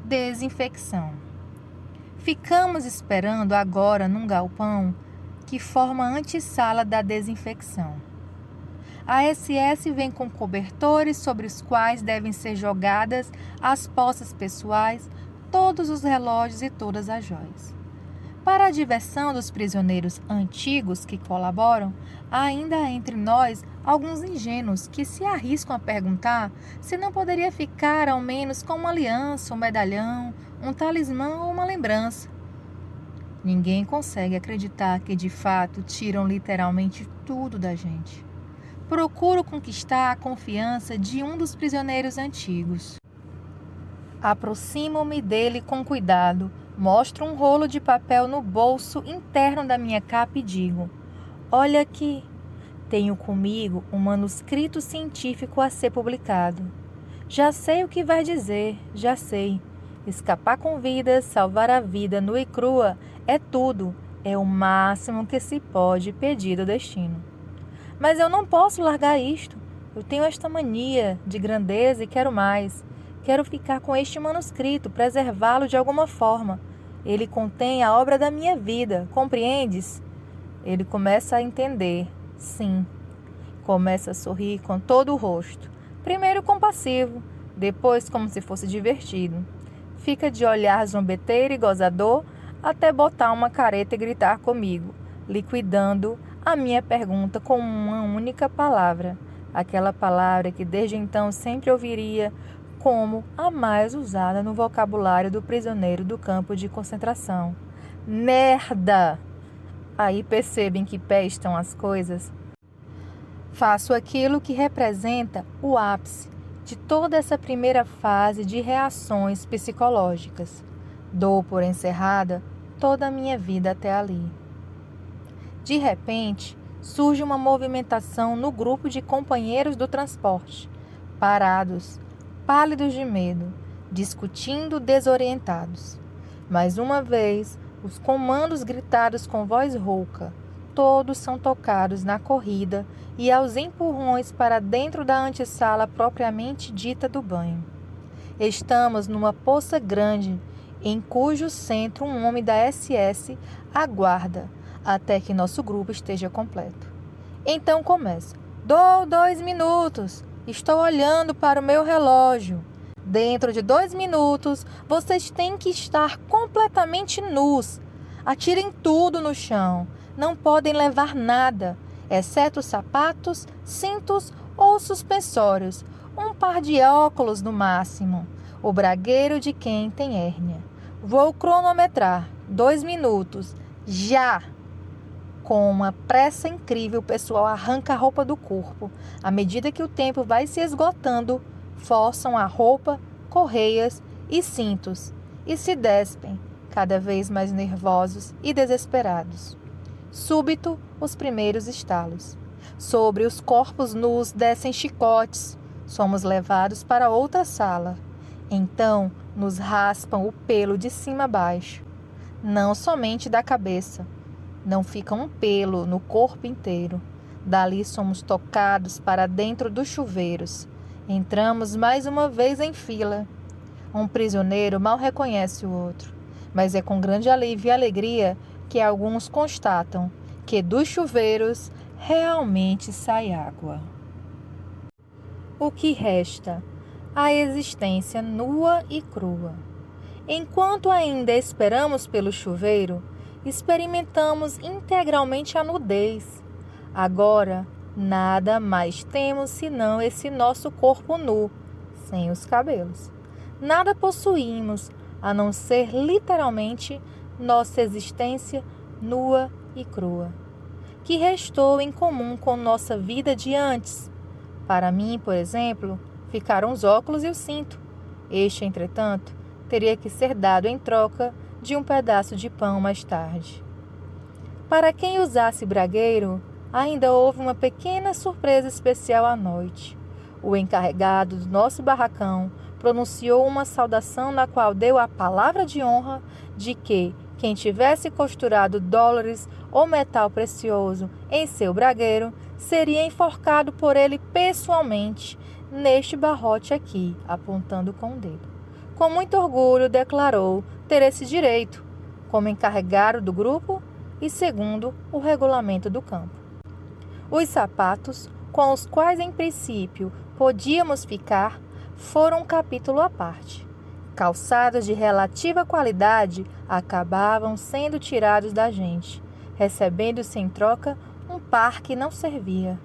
Desinfecção. Ficamos esperando agora num galpão que forma a antessala da desinfecção. A SS vem com cobertores sobre os quais devem ser jogadas as poças pessoais, todos os relógios e todas as joias. Para a diversão dos prisioneiros antigos que colaboram, há ainda entre nós alguns ingênuos que se arriscam a perguntar se não poderia ficar ao menos com uma aliança, um medalhão, um talismã ou uma lembrança. Ninguém consegue acreditar que de fato tiram literalmente tudo da gente. Procuro conquistar a confiança de um dos prisioneiros antigos. Aproximo-me dele com cuidado, mostro um rolo de papel no bolso interno da minha capa e digo: olha aqui, tenho comigo um manuscrito científico a ser publicado. Já sei o que vai dizer, já sei. Escapar com vida, salvar a vida nua e crua é tudo, é o máximo que se pode pedir do destino. Mas eu não posso largar isto. Eu tenho esta mania de grandeza e quero mais. Quero ficar com este manuscrito, preservá-lo de alguma forma. Ele contém a obra da minha vida, compreendes? Ele começa a entender, sim. Começa a sorrir com todo o rosto. Primeiro compassivo, depois como se fosse divertido. Fica de olhar zombeteiro e gozador até botar uma careta e gritar comigo, liquidando a minha pergunta com uma única palavra, aquela palavra que desde então sempre ouviria como a mais usada no vocabulário do prisioneiro do campo de concentração. Merda! Aí percebem que pé estão as coisas? Faço aquilo que representa o ápice de toda essa primeira fase de reações psicológicas. Dou por encerrada toda a minha vida até ali. De repente, surge uma movimentação no grupo de companheiros do transporte, parados, pálidos de medo, discutindo desorientados. Mais uma vez, os comandos gritados com voz rouca, todos são tocados na corrida e aos empurrões para dentro da antessala propriamente dita do banho. Estamos numa poça grande, em cujo centro um homem da SS aguarda até que nosso grupo esteja completo. Então começa. Dou 2 minutos. Estou olhando para o meu relógio. Dentro de 2 minutos, vocês têm que estar completamente nus. Atirem tudo no chão. Não podem levar nada, exceto sapatos, cintos ou suspensórios. Um par de óculos no máximo. O bragueiro de quem tem hérnia. Vou cronometrar. 2 minutos. Já! Com uma pressa incrível, o pessoal arranca a roupa do corpo. À medida que o tempo vai se esgotando, forçam a roupa, correias e cintos e se despem, cada vez mais nervosos e desesperados. Súbito, os primeiros estalos. Sobre os corpos nus descem chicotes. Somos levados para outra sala. Então, nos raspam o pelo de cima a baixo. Não somente da cabeça. Não fica um pelo no corpo inteiro. Dali somos tocados para dentro dos chuveiros. Entramos mais uma vez em fila. Um prisioneiro mal reconhece o outro, mas é com grande alívio e alegria que alguns constatam que dos chuveiros realmente sai água. O que resta? A existência nua e crua. Enquanto ainda esperamos pelo chuveiro, experimentamos integralmente a nudez. Agora, nada mais temos senão esse nosso corpo nu, sem os cabelos. Nada possuímos, a não ser literalmente nossa existência nua e crua. Que restou em comum com nossa vida de antes? Para mim, por exemplo, ficaram os óculos e o cinto. Este, entretanto, teria que ser dado em troca de um pedaço de pão mais tarde. Para quem usasse bragueiro, ainda houve uma pequena surpresa especial à noite. O encarregado do nosso barracão pronunciou uma saudação na qual deu a palavra de honra de que quem tivesse costurado dólares ou metal precioso em seu bragueiro seria enforcado por ele pessoalmente neste barrote aqui, apontando com o dedo. Com muito orgulho declarou ter esse direito, como encarregado do grupo e segundo o regulamento do campo. Os sapatos, com os quais em princípio podíamos ficar, foram um capítulo à parte. Calçados de relativa qualidade acabavam sendo tirados da gente, recebendo-se em troca um par que não servia.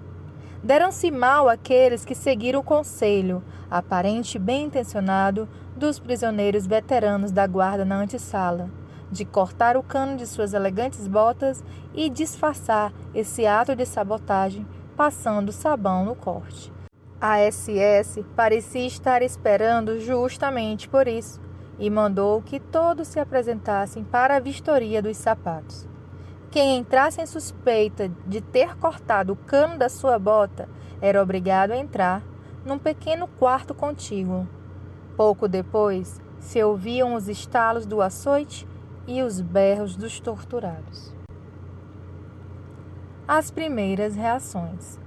Deram-se mal aqueles que seguiram o conselho, aparente bem intencionado, dos prisioneiros veteranos da guarda na antessala, de cortar o cano de suas elegantes botas e disfarçar esse ato de sabotagem passando sabão no corte. A SS parecia estar esperando justamente por isso e mandou que todos se apresentassem para a vistoria dos sapatos. Quem entrasse em suspeita de ter cortado o cano da sua bota era obrigado a entrar num pequeno quarto contíguo. Pouco depois, se ouviam os estalos do açoite e os berros dos torturados. As primeiras reações.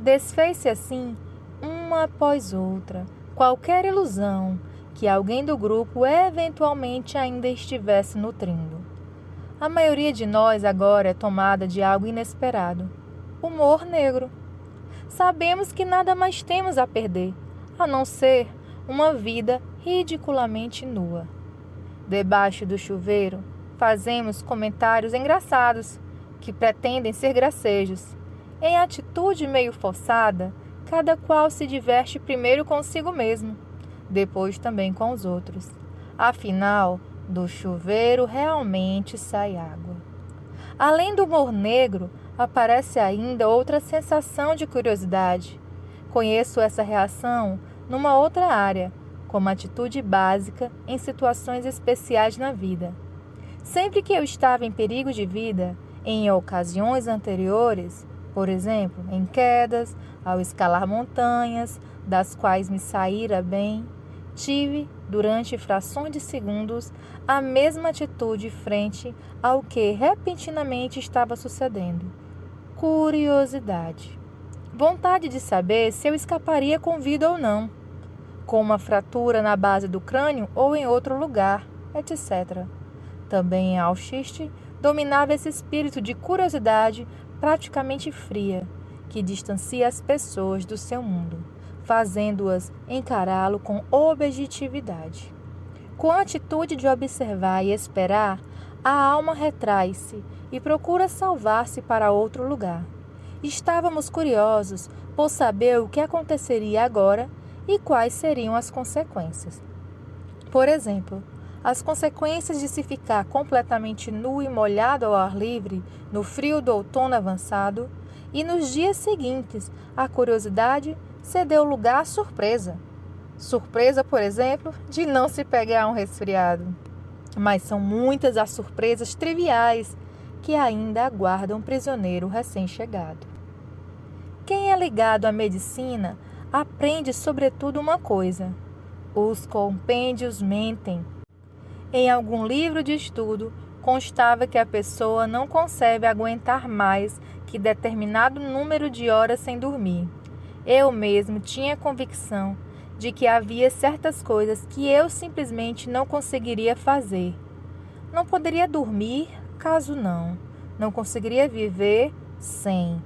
Desfez-se assim, uma após outra, qualquer ilusão que alguém do grupo eventualmente ainda estivesse nutrindo. A maioria de nós agora é tomada de algo inesperado: humor negro. Sabemos que nada mais temos a perder, a não ser uma vida ridiculamente nua. Debaixo do chuveiro, fazemos comentários engraçados, que pretendem ser gracejos. Em atitude meio forçada, cada qual se diverte primeiro consigo mesmo, depois também com os outros. Afinal, do chuveiro realmente sai água. Além do humor negro, aparece ainda outra sensação de curiosidade. Conheço essa reação numa outra área, como atitude básica em situações especiais na vida. Sempre que eu estava em perigo de vida, em ocasiões anteriores, por exemplo, em quedas, ao escalar montanhas, das quais me saíra bem, tive, durante frações de segundos, a mesma atitude frente ao que repentinamente estava sucedendo. Curiosidade. Vontade de saber se eu escaparia com vida ou não, com uma fratura na base do crânio ou em outro lugar, etc. Também em Auschwitz dominava esse espírito de curiosidade praticamente fria, que distancia as pessoas do seu mundo, fazendo-as encará-lo com objetividade. Com a atitude de observar e esperar, a alma retrai-se e procura salvar-se para outro lugar. Estávamos curiosos por saber o que aconteceria agora e quais seriam as consequências. Por exemplo, as consequências de se ficar completamente nu e molhado ao ar livre no frio do outono avançado, e nos dias seguintes a curiosidade cedeu lugar à surpresa. Surpresa, por exemplo, de não se pegar um resfriado. Mas são muitas as surpresas triviais que ainda aguardam um prisioneiro recém-chegado. Quem é ligado à medicina aprende sobretudo uma coisa: os compêndios mentem. Em algum livro de estudo constava que a pessoa não consegue aguentar mais que determinado número de horas sem dormir. Eu mesmo tinha convicção de que havia certas coisas que eu simplesmente não conseguiria fazer. Não poderia dormir, caso não conseguiria viver sem.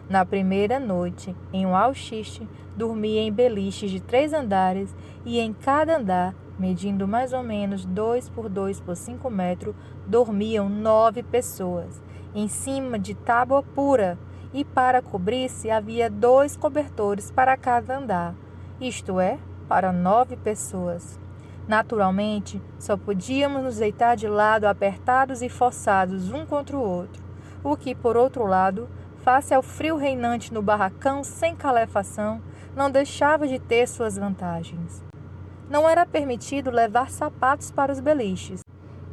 Na primeira noite, em Auschwitz, dormia em beliches de 3 andares e em cada andar, medindo mais ou menos 2 por 2 por 5 metros, dormiam 9 pessoas, em cima de tábua pura, e para cobrir-se havia 2 cobertores para cada andar, isto é, para 9 pessoas. Naturalmente, só podíamos nos deitar de lado apertados e forçados um contra o outro, o que, por outro lado, face ao frio reinante no barracão sem calefação, não deixava de ter suas vantagens. Não era permitido levar sapatos para os beliches.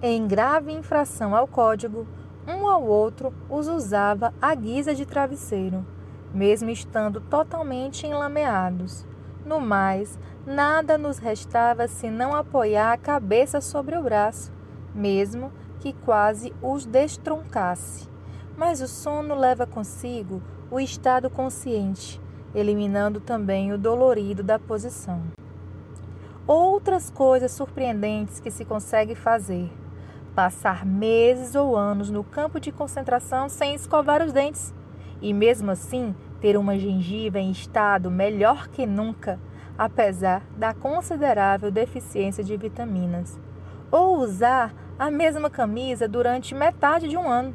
Em grave infração ao código, um ao outro os usava à guisa de travesseiro, mesmo estando totalmente enlameados. No mais, nada nos restava senão apoiar a cabeça sobre o braço, mesmo que quase os destroncasse. Mas o sono leva consigo o estado consciente, eliminando também o dolorido da posição. outras coisas surpreendentes que se consegue fazer. Passar meses ou anos no campo de concentração sem escovar os dentes e mesmo assim ter uma gengiva em estado melhor que nunca, apesar da considerável deficiência de vitaminas. Ou usar a mesma camisa durante metade de um ano,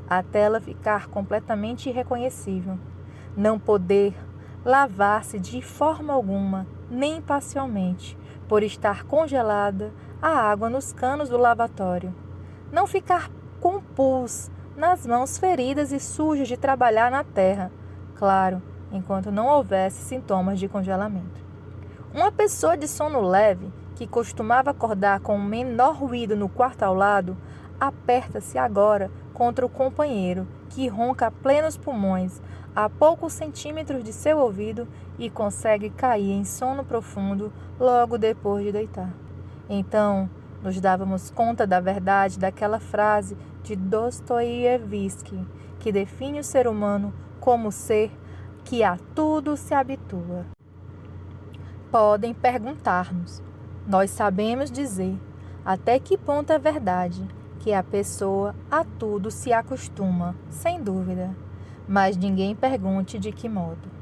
até ela ficar completamente irreconhecível. Não poder lavar-se de forma alguma, nem parcialmente, por estar congelada a água nos canos do lavatório. Não ficar com pus nas mãos feridas e sujas de trabalhar na terra, claro, enquanto não houvesse sintomas de congelamento. Uma pessoa de sono leve, que costumava acordar com o menor ruído no quarto ao lado, aperta-se agora contra o companheiro, que ronca a plenos pulmões, a poucos centímetros de seu ouvido e consegue cair em sono profundo logo depois de deitar. Então, nos dávamos conta da verdade daquela frase de Dostoiévski, que define o ser humano como ser que a tudo se habitua. Podem perguntar-nos, nós sabemos dizer até que ponto é verdade que a pessoa a tudo se acostuma, sem dúvida, mas ninguém pergunte de que modo.